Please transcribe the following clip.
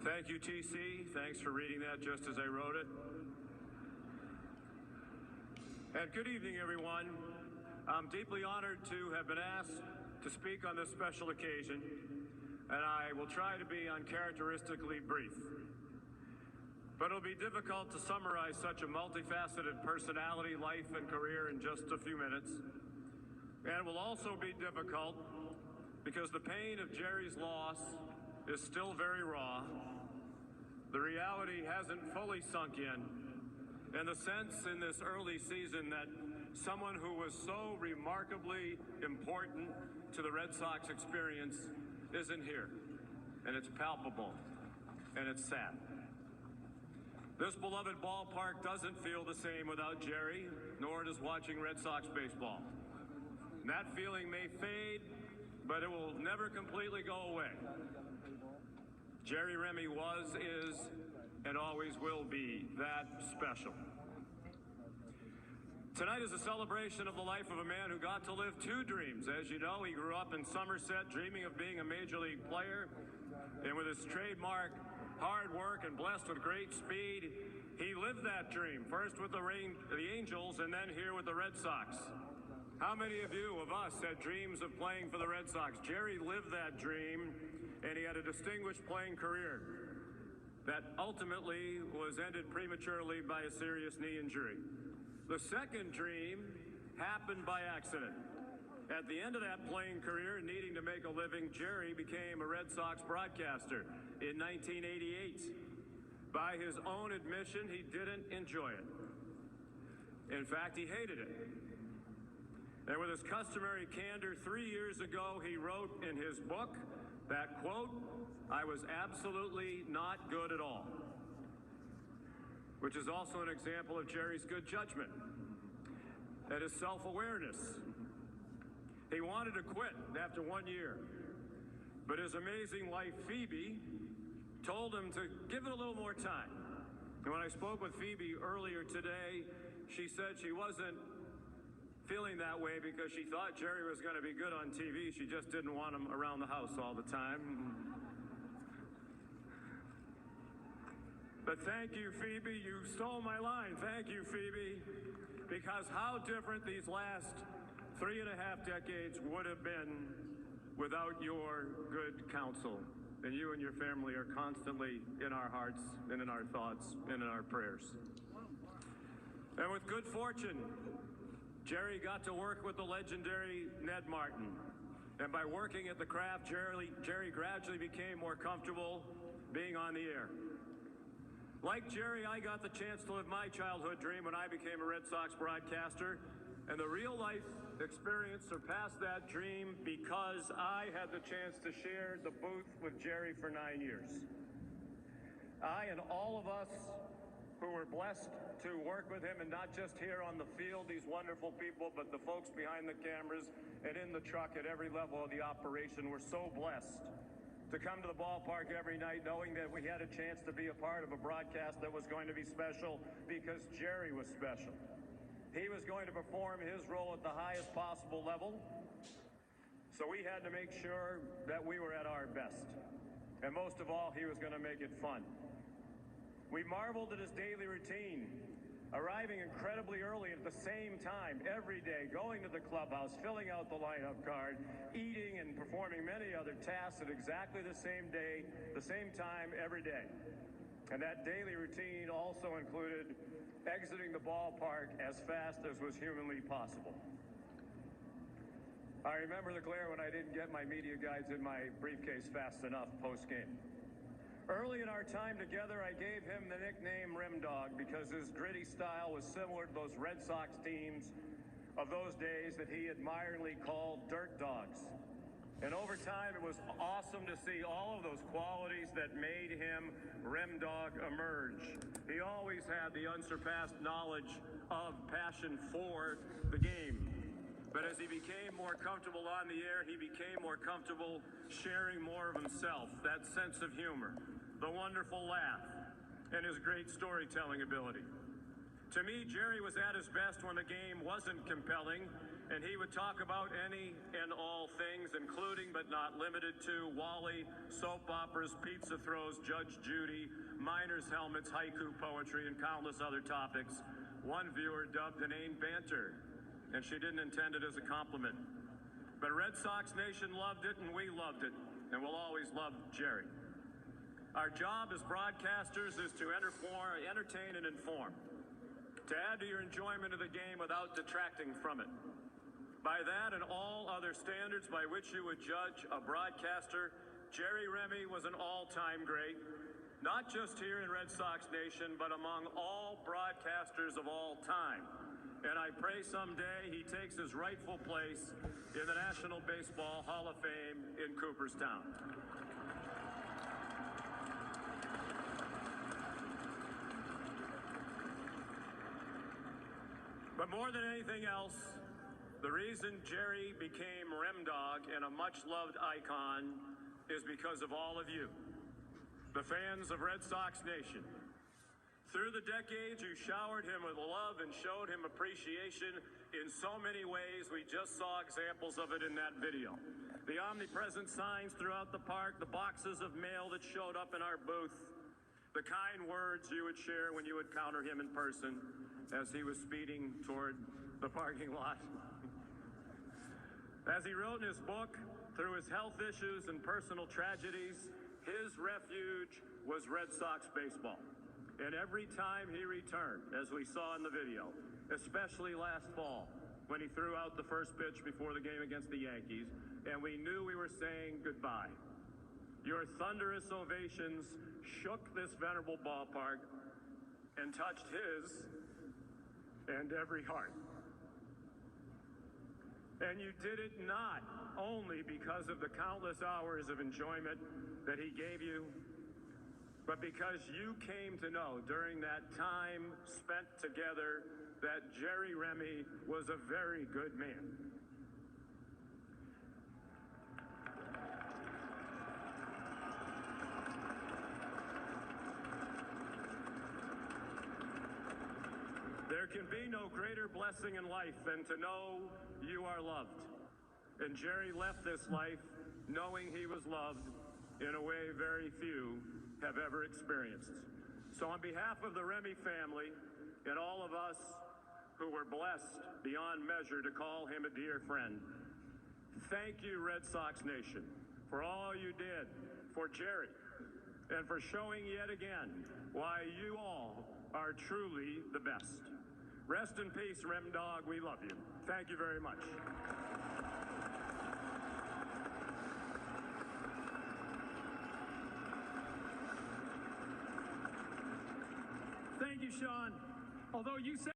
Thank you, TC. Thanks for reading that just as I wrote it. And good evening, everyone. I'm deeply honored to have been asked to speak on this special occasion, and I will try to be uncharacteristically brief. But it'll be difficult to summarize such a multifaceted personality, life, and career in just a few minutes. And it will also be difficult because the pain of Jerry's loss is still very raw. The reality hasn't fully sunk in, and the sense in this early season that someone who was so remarkably important to the Red Sox experience isn't here, and it's palpable, and it's sad. This beloved ballpark doesn't feel the same without Jerry, nor does watching Red Sox baseball. And that feeling may fade, but it will never completely go away. Jerry Remy was, is, and always will be that special. Tonight is a celebration of the life of a man who got to live two dreams. As you know, he grew up in Somerset dreaming of being a major league player, and with his trademark hard work and blessed with great speed, he lived that dream, first with the Angels and then here with the Red Sox. How many of us had dreams of playing for the Red Sox? Jerry lived that dream, and he had a distinguished playing career that ultimately was ended prematurely by a serious knee injury. The second dream happened by accident. At the end of that playing career, needing to make a living, Jerry became a Red Sox broadcaster in 1988. By his own admission, he didn't enjoy it. In fact, he hated it. And with his customary candor, 3 years ago, he wrote in his book that, quote, "I was absolutely not good at all," which is also an example of Jerry's good judgment and his self-awareness. He wanted to quit after 1 year, but his amazing wife, Phoebe, told him to give it a little more time. And when I spoke with Phoebe earlier today, she said she wasn't feeling that way because she thought Jerry was going to be good on TV. She just didn't want him around the house all the time. But thank you, Phoebe. You stole my line. Thank you, Phoebe. Because how different these last 3.5 decades would have been without your good counsel. And you and your family are constantly in our hearts and in our thoughts and in our prayers. And with good fortune, Jerry got to work with the legendary Ned Martin. And by working at the craft, Jerry gradually became more comfortable being on the air. Like Jerry, I got the chance to live my childhood dream when I became a Red Sox broadcaster. And the real-life experience surpassed that dream because I had the chance to share the booth with Jerry for 9 years. I and all of us who were blessed to work with him, and not just here on the field, these wonderful people, but the folks behind the cameras and in the truck at every level of the operation, were so blessed to come to the ballpark every night knowing that we had a chance to be a part of a broadcast that was going to be special because Jerry was special. He was going to perform his role at the highest possible level, so we had to make sure that we were at our best. And most of all, he was going to make it fun. We marveled at his daily routine, arriving incredibly early at the same time every day, going to the clubhouse, filling out the lineup card, eating and performing many other tasks at exactly the same day, the same time every day. And that daily routine also included exiting the ballpark as fast as was humanly possible. I remember the glare when I didn't get my media guides in my briefcase fast enough post-game. Early in our time together, I gave him the nickname Rim Dog because his gritty style was similar to those Red Sox teams of those days that he admiringly called Dirt Dogs. And over time, it was awesome to see all of those qualities that made him Rim Dog emerge. He always had the unsurpassed knowledge of passion for the game. But as he became more comfortable on the air, he became more comfortable sharing more of himself, that sense of humor, the wonderful laugh, and his great storytelling ability. To me, Jerry was at his best when the game wasn't compelling, And he would talk about any and all things, including but not limited to Wally, soap operas, pizza throws, Judge Judy, miners' helmets, haiku poetry, and countless other topics. One viewer dubbed inane banter, and she didn't intend it as a compliment. But Red Sox Nation loved it, and we loved it, and we'll always love Jerry. Our job as broadcasters is to entertain and inform, to add to your enjoyment of the game without detracting from it. By that and all other standards by which you would judge a broadcaster, Jerry Remy was an all-time great, not just here in Red Sox Nation, but among all broadcasters of all time. And I pray someday he takes his rightful place in the National Baseball Hall of Fame in Cooperstown. But more than anything else, the reason Jerry became Remdog and a much-loved icon is because of all of you, the fans of Red Sox Nation. Through the decades, you showered him with love and showed him appreciation in so many ways. We just saw examples of it in that video. The omnipresent signs throughout the park, the boxes of mail that showed up in our booth, the kind words you would share when you would encounter him in person as he was speeding toward the parking lot. As he wrote in his book, through his health issues and personal tragedies, his refuge was Red Sox baseball. And every time he returned, as we saw in the video, especially last fall, when he threw out the first pitch before the game against the Yankees, and we knew we were saying goodbye, your thunderous ovations shook this venerable ballpark and touched his and every heart. And you did it not only because of the countless hours of enjoyment that he gave you, but because you came to know during that time spent together that Jerry Remy was a very good man. There can be no greater blessing in life than to know you are loved. And Jerry left this life knowing he was loved in a way very few have ever experienced. So on behalf of the Remy family and all of us who were blessed beyond measure to call him a dear friend, thank you, Red Sox Nation, for all you did for Jerry and for showing yet again why you all are truly the best. Rest in peace, Remdog. We love you. Thank you very much. Thank you, Sean. Although you said